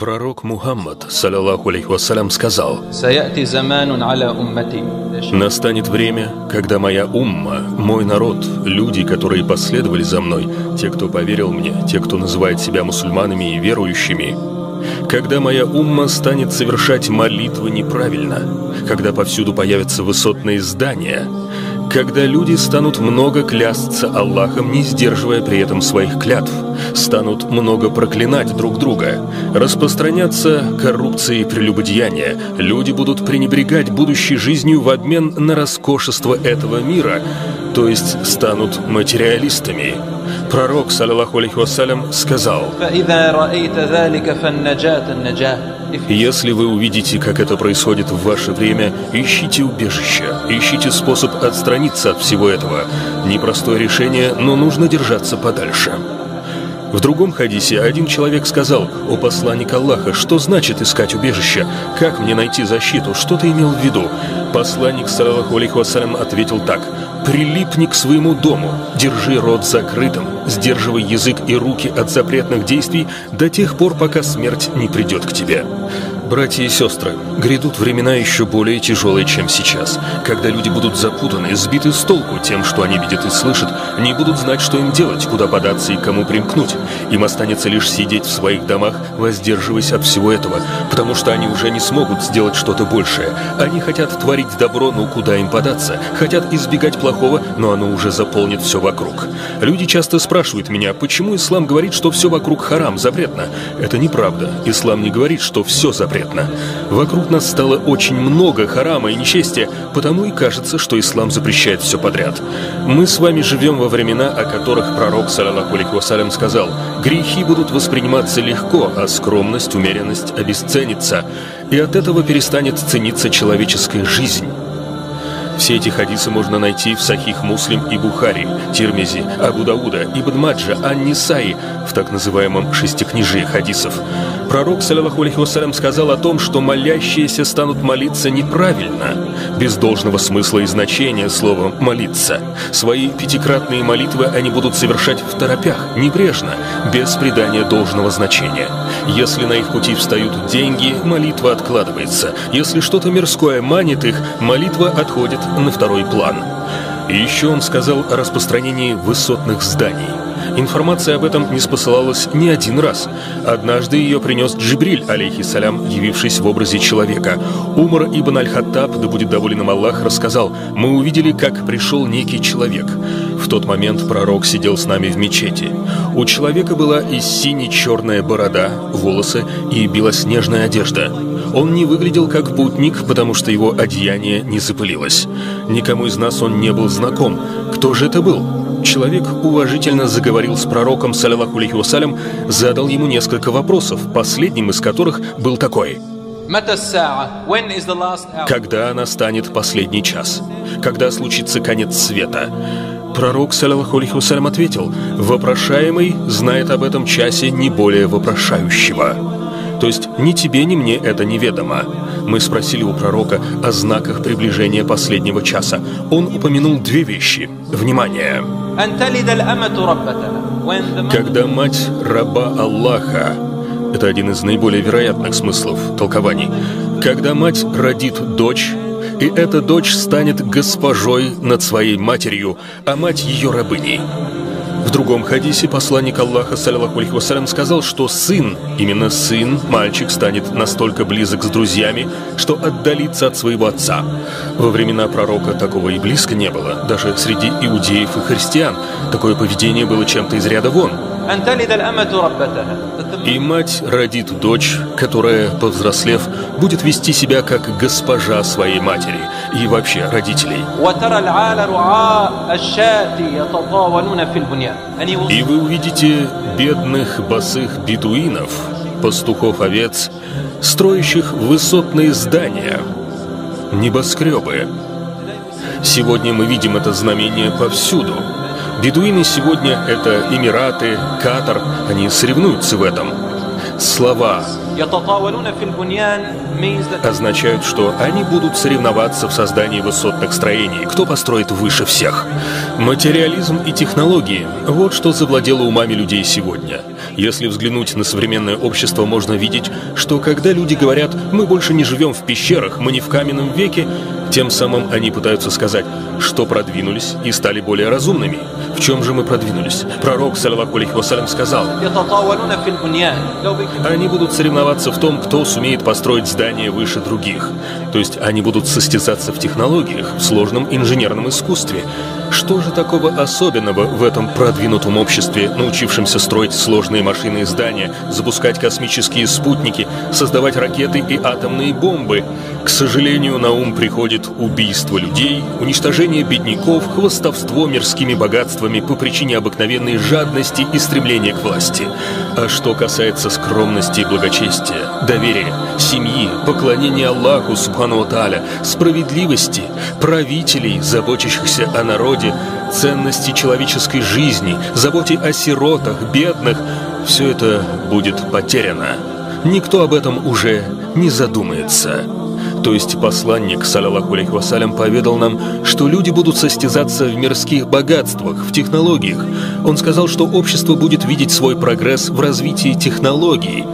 Пророк Мухаммад, саллаллаху алейхи вассалям, сказал: «Настанет время, когда моя умма, мой народ, люди, которые последовали за мной, те, кто поверил мне, те, кто называет себя мусульманами и верующими, когда моя умма станет совершать молитвы неправильно, когда повсюду появятся высотные здания, когда люди станут много клясться Аллахом, не сдерживая при этом своих клятв, станут много проклинать друг друга, распространяться коррупция и прелюбодеяние, люди будут пренебрегать будущей жизнью в обмен на роскошество этого мира, то есть станут материалистами». Пророк, саллаллаху алейхи вассалям, сказал: «Если вы увидите, как это происходит в ваше время, ищите убежище, ищите способ отстраниться от всего этого. Непростое решение, но нужно держаться подальше». В другом хадисе один человек сказал: «О посланник Аллаха, что значит искать убежище? Как мне найти защиту? Что ты имел в виду?» Посланник, саллаллаху алейхи вассалям, ответил так: «Прилипни к своему дому, держи рот закрытым, сдерживай язык и руки от запретных действий до тех пор, пока смерть не придет к тебе». Братья и сестры, грядут времена еще более тяжелые, чем сейчас, когда люди будут запутаны, сбиты с толку тем, что они видят и слышат, не будут знать, что им делать, куда податься и кому примкнуть. Им останется лишь сидеть в своих домах, воздерживаясь от всего этого, потому что они уже не смогут сделать что-то большее. Они хотят творить добро, но куда им податься? Хотят избегать плохого, но оно уже заполнит все вокруг. Люди часто спрашивают меня, почему ислам говорит, что все вокруг харам, запретно? Это неправда. Ислам не говорит, что все запретно. Вокруг нас стало очень много харама и нечестия, потому и кажется, что ислам запрещает все подряд. Мы с вами живем во времена, о которых пророк, саллаллаху алейхи вассалям, сказал: «Грехи будут восприниматься легко, а скромность, умеренность обесценится, и от этого перестанет цениться человеческая жизнь». Все эти хадисы можно найти в Сахих Муслим и Бухари, Тирмизи, Абу Дауда, Ибн Маджа, Ан-Нисаи, в так называемом шестикнижии хадисов. Пророк, саллаллаху алейхи вассалям, сказал о том, что молящиеся станут молиться неправильно, без должного смысла и значения слова «молиться». Свои пятикратные молитвы они будут совершать второпях, небрежно, без придания должного значения. Если на их пути встают деньги, молитва откладывается. Если что-то мирское манит их, молитва отходит на второй план. И еще он сказал о распространении высотных зданий. Информация об этом не спосылалась ни один раз. Однажды ее принес Джибриль, алейхиссалям, явившись в образе человека. Умар ибн аль-Хаттаб, да будет доволен им Аллах, рассказал: «Мы увидели, как пришел некий человек. В тот момент пророк сидел с нами в мечети. У человека была и сине-черная борода, волосы и белоснежная одежда. Он не выглядел как путник, потому что его одеяние не запылилось. Никому из нас он не был знаком. Кто же это был?» Человек уважительно заговорил с пророком, саллаллаху алейхи вассалям, задал ему несколько вопросов, последним из которых был такой: «Когда настанет последний час? Когда случится конец света?» Пророк, саллаллаху алейхи вассалям, ответил: «Вопрошаемый знает об этом часе не более вопрошающего». То есть ни тебе, ни мне это неведомо. Мы спросили у пророка о знаках приближения последнего часа. Он упомянул две вещи. Внимание! Когда мать раба Аллаха, это один из наиболее вероятных смыслов толкований, когда мать родит дочь, и эта дочь станет госпожой над своей матерью, а мать ее рабыней. В другом хадисе посланник Аллаха, саллаллаху алейхи вассалям, сказал, что сын, именно сын, мальчик, станет настолько близок с друзьями, что отдалится от своего отца. Во времена пророка такого и близко не было, даже среди иудеев и христиан. Такое поведение было чем-то из ряда вон. И мать родит дочь, которая, повзрослев, будет вести себя как госпожа своей матери и вообще родителей. И вы увидите бедных босых бедуинов, пастухов овец, строящих высотные здания, небоскребы. Сегодня мы видим это знамение повсюду. Бедуины сегодня — это Эмираты, Катар, они соревнуются в этом. Слова, означают, что они будут соревноваться в создании высотных строений, кто построит выше всех. Материализм и технологии – вот что завладело умами людей сегодня. Если взглянуть на современное общество, можно видеть, что когда люди говорят «мы больше не живем в пещерах, мы не в каменном веке», тем самым они пытаются сказать, что продвинулись и стали более разумными. В чем же мы продвинулись? Пророк, саллаллаху алейхи вассалям, сказал: они будут соревноваться в том, кто сумеет построить здание выше других. То есть они будут состязаться в технологиях, в сложном инженерном искусстве. Что же такого особенного в этом продвинутом обществе, научившемся строить сложные машины и здания, запускать космические спутники, создавать ракеты и атомные бомбы? К сожалению, на ум приходит убийство людей, уничтожение бедняков, хвастовство мирскими богатствами по причине обыкновенной жадности и стремления к власти. А что касается скромности и благочестия, доверия, семьи, поклонения Аллаху Субхану ва Тааля, справедливости, правителей, заботящихся о народе, ценности человеческой жизни, заботе о сиротах, бедных, все это будет потеряно. Никто об этом уже не задумается. То есть посланник, саллаллаху алейхи вассалям, поведал нам, что люди будут состязаться в мирских богатствах, в технологиях. Он сказал, что общество будет видеть свой прогресс в развитии технологий.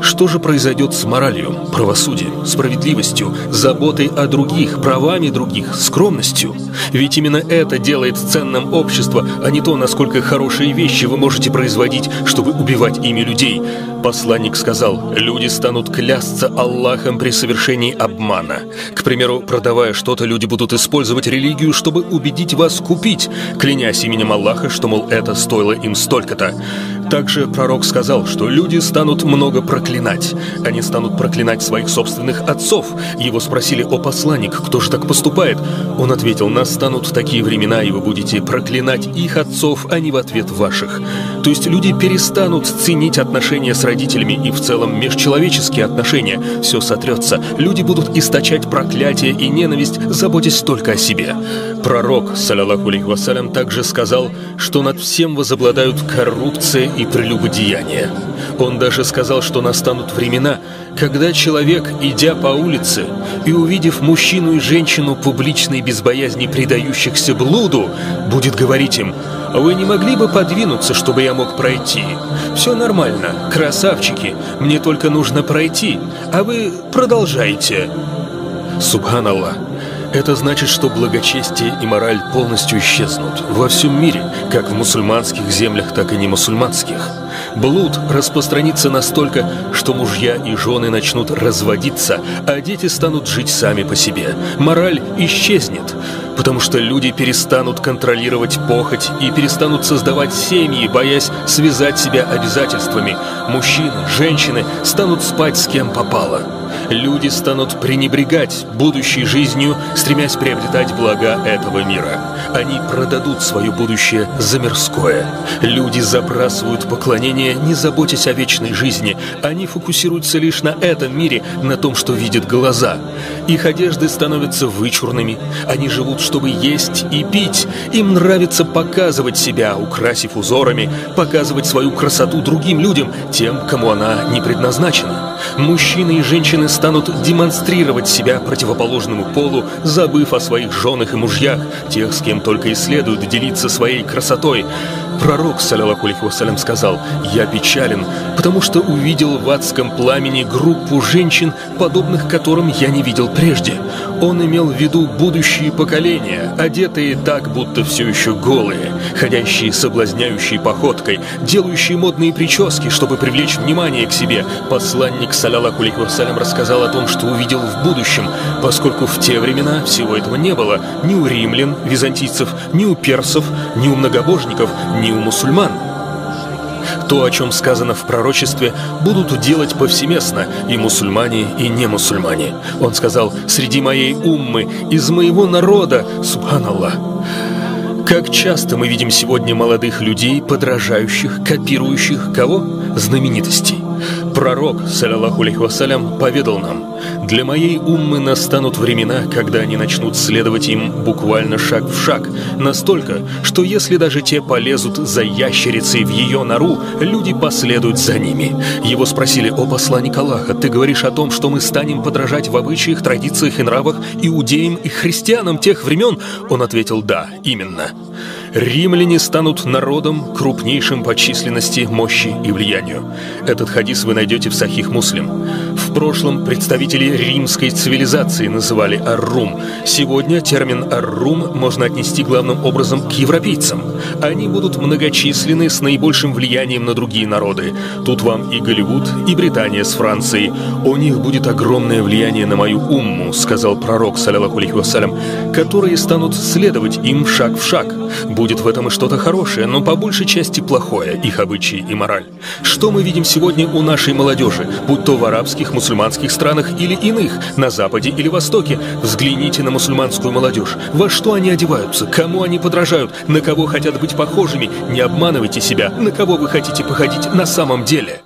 Что же произойдет с моралью, правосудием, справедливостью, заботой о других, правами других, скромностью? Ведь именно это делает ценным общество, а не то, насколько хорошие вещи вы можете производить, чтобы убивать ими людей. Посланник сказал: люди станут клясться Аллахом при совершении обмана. К примеру, продавая что-то, люди будут использовать религию, чтобы убедить вас купить, клянясь именем Аллаха, что, мол, это стоило им столько-то. Также пророк сказал, что люди станут много проклинать. Они станут проклинать своих собственных отцов. Его спросили: о посланник, кто же так поступает? Он ответил: настанут такие времена, и вы будете проклинать их отцов, а не в ответ ваших. То есть люди перестанут ценить отношения с родителями и в целом межчеловеческие отношения. Все сотрется. Люди будут источать проклятие и ненависть, заботясь только о себе. Пророк, саллаллаху алейхи вассалям, также сказал, что над всем возобладают коррупция и прелюбодеяние. Он даже сказал, что настанут времена, когда человек, идя по улице и увидев мужчину и женщину публичной без боязни предающихся блуду, будет говорить им: «Вы не могли бы подвинуться, чтобы я мог пройти? Все нормально, красавчики, мне только нужно пройти, а вы продолжайте». Субханаллах. Это значит, что благочестие и мораль полностью исчезнут во всем мире, как в мусульманских землях, так и не мусульманских. Блуд распространится настолько, что мужья и жены начнут разводиться, а дети станут жить сами по себе. Мораль исчезнет, потому что люди перестанут контролировать похоть и перестанут создавать семьи, боясь связать себя обязательствами. Мужчины, женщины станут спать с кем попало. Люди станут пренебрегать будущей жизнью, стремясь приобретать блага этого мира. Они продадут свое будущее за мирское. Люди забрасывают поклонение, не заботясь о вечной жизни. Они фокусируются лишь на этом мире, на том, что видят глаза. Их одежды становятся вычурными. Они живут, чтобы есть и пить. Им нравится показывать себя, украсив узорами, показывать свою красоту другим людям, тем, кому она не предназначена. Мужчины и женщины станут демонстрировать себя противоположному полу, забыв о своих женах и мужьях, тех, с кем только и следует делиться своей красотой. Пророк, саллаллаху алейхи вассалям, сказал: «Я печален, потому что увидел в адском пламени группу женщин, подобных которым я не видел прежде». Он имел в виду будущие поколения, одетые так, будто все еще голые, ходящие соблазняющей походкой, делающие модные прически, чтобы привлечь внимание к себе. Посланник, саллаллаху алейхи вассалям, рассказал о том, что увидел в будущем, поскольку в те времена всего этого не было ни у римлян, византийцев, ни у персов, ни у многобожников, ни у мусульман. То, о чем сказано в пророчестве, будут делать повсеместно и мусульмане, и не мусульмане. Он сказал: «Среди моей уммы, из моего народа». Субханаллах. Как часто мы видим сегодня молодых людей, подражающих, копирующих кого? Знаменитостей. Пророк, саллаллаху алейхи вассалям, поведал нам: «Для моей уммы настанут времена, когда они начнут следовать им буквально шаг в шаг, настолько, что если даже те полезут за ящерицей в ее нору, люди последуют за ними». Его спросили: «О посланник Аллаха, ты говоришь о том, что мы станем подражать в обычаях, традициях и нравах иудеям и христианам тех времен?» Он ответил: «Да, именно. Римляне станут народом, крупнейшим по численности, мощи и влиянию». Этот хадис вы найдете в Сахих Муслим. В прошлом представители римской цивилизации называли ар-Рум. Сегодня термин ар-Рум можно отнести главным образом к европейцам. Они будут многочисленны, с наибольшим влиянием на другие народы. Тут вам и Голливуд, и Британия с Францией. «У них будет огромное влияние на мою умму», сказал пророк, саллаллаху алейхи вассалям, «которые станут следовать им шаг в шаг. Будет в этом и что-то хорошее, но по большей части плохое, их обычаи и мораль». Что мы видим сегодня у нашей молодежи, будь то в арабских, мусульманских странах или иных, на Западе или Востоке? Взгляните на мусульманскую молодежь. Во что они одеваются, кому они подражают, на кого хотят быть похожими. Не обманывайте себя, на кого вы хотите походить на самом деле.